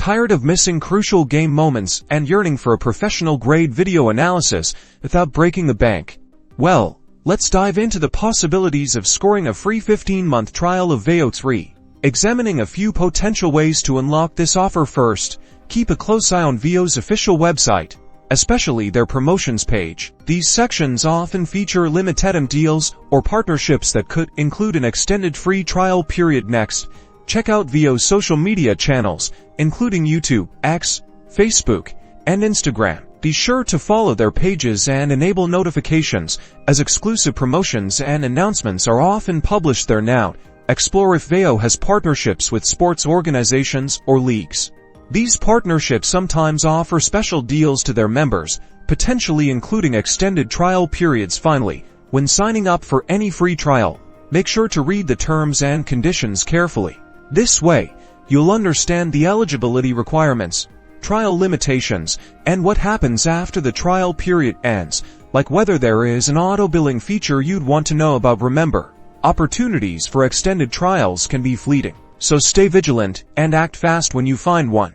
Tired of missing crucial game moments and yearning for a professional-grade video analysis without breaking the bank? Well, let's dive into the possibilities of scoring a free 15-month trial of Veo 3. Examining a few potential ways to unlock this offer. First, keep a close eye on Veo's official website, especially their promotions page. These sections often feature limited-time deals or partnerships that could include an extended free trial period. Next, check out Veo's social media channels, including YouTube, X, Facebook, and Instagram. Be sure to follow their pages and enable notifications, as exclusive promotions and announcements are often published there. Now, explore if Veo has partnerships with sports organizations or leagues. These partnerships sometimes offer special deals to their members, potentially including extended trial periods. Finally, when signing up for any free trial, make sure to read the terms and conditions carefully. This way, you'll understand the eligibility requirements, trial limitations, and what happens after the trial period ends, like whether there is an auto-billing feature you'd want to know about. Remember, opportunities for extended trials can be fleeting, so stay vigilant and act fast when you find one.